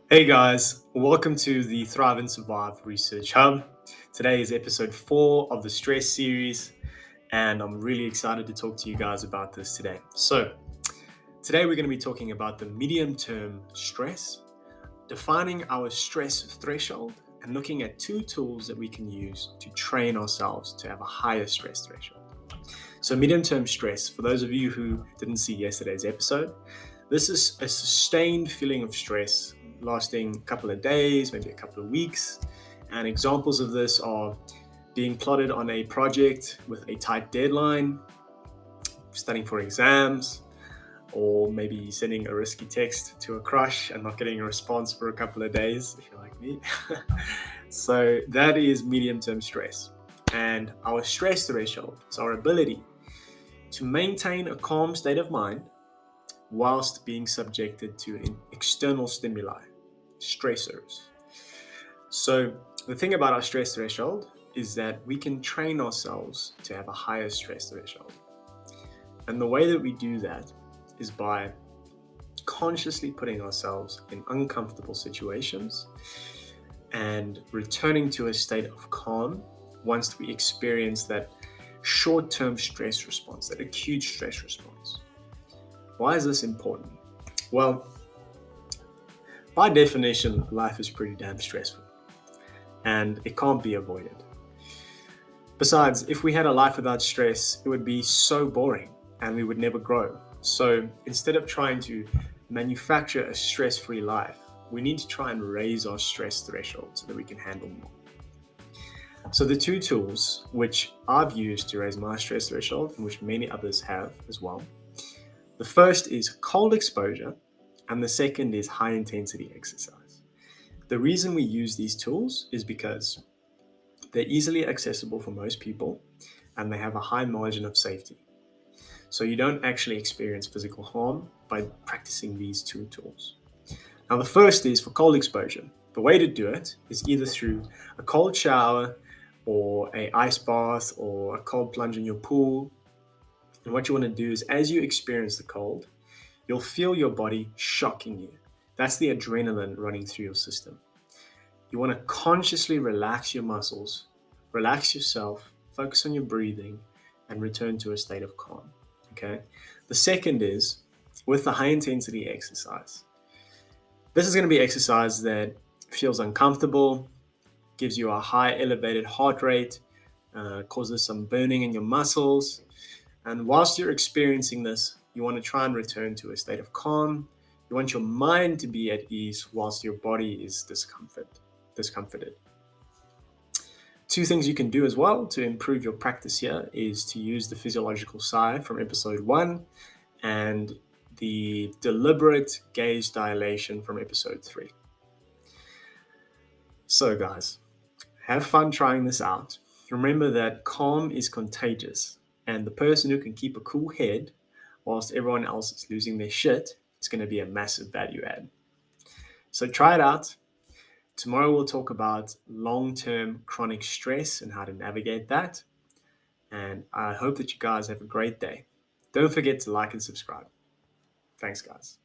Hey guys, welcome to the Thrive and Survive Research Hub. Today is episode 4 of the stress series, and I'm really excited to talk to you guys about this today. So, today we're going to be talking about the medium term stress, defining our stress threshold, and looking at 2 tools that we can use to train ourselves to have a higher stress threshold. So, medium term stress, for those of you who didn't see yesterday's episode, this is a sustained feeling of stress lasting a couple of days, maybe a couple of weeks. And examples of this are being plotted on a project with a tight deadline, studying for exams, or maybe sending a risky text to a crush and not getting a response for a couple of days, if you're like me. So that is medium-term stress. And our stress threshold is our ability to maintain a calm state of mind whilst being subjected to external stimuli, stressors. So the thing about our stress threshold is that we can train ourselves to have a higher stress threshold. And the way that we do that is by consciously putting ourselves in uncomfortable situations and returning to a state of calm once we experience that short-term stress response, that acute stress response. Why is this important? Well, by definition, life is pretty damn stressful, and it can't be avoided. Besides, if we had a life without stress, it would be so boring and we would never grow. So instead of trying to manufacture a stress-free life, we need to try and raise our stress threshold so that we can handle more. So the 2 tools which I've used to raise my stress threshold, and which many others have as well, the first is cold exposure, and the second is high intensity exercise. The reason we use these tools is because they're easily accessible for most people and they have a high margin of safety. So you don't actually experience physical harm by practicing these 2 tools. Now the first is for cold exposure. The way to do it is either through a cold shower or an ice bath or a cold plunge in your pool. And what you want to do is, as you experience the cold, you'll feel your body shocking you. That's the adrenaline running through your system. You want to consciously relax your muscles, relax yourself, focus on your breathing, and return to a state of calm. Okay. The second is with the high intensity exercise. This is going to be exercise that feels uncomfortable, gives you a high elevated heart rate, causes some burning in your muscles. And whilst you're experiencing this, you want to try and return to a state of calm. You want your mind to be at ease whilst your body is discomforted. 2 things you can do as well to improve your practice here is to use the physiological sigh from episode 1 and the deliberate gaze dilation from episode 3. So guys, have fun trying this out. Remember that calm is contagious, and the person who can keep a cool head whilst everyone else is losing their shit is going to be a massive value add. So try it out. Tomorrow we'll talk about long-term chronic stress and how to navigate that. And I hope that you guys have a great day. Don't forget to like and subscribe. Thanks, guys.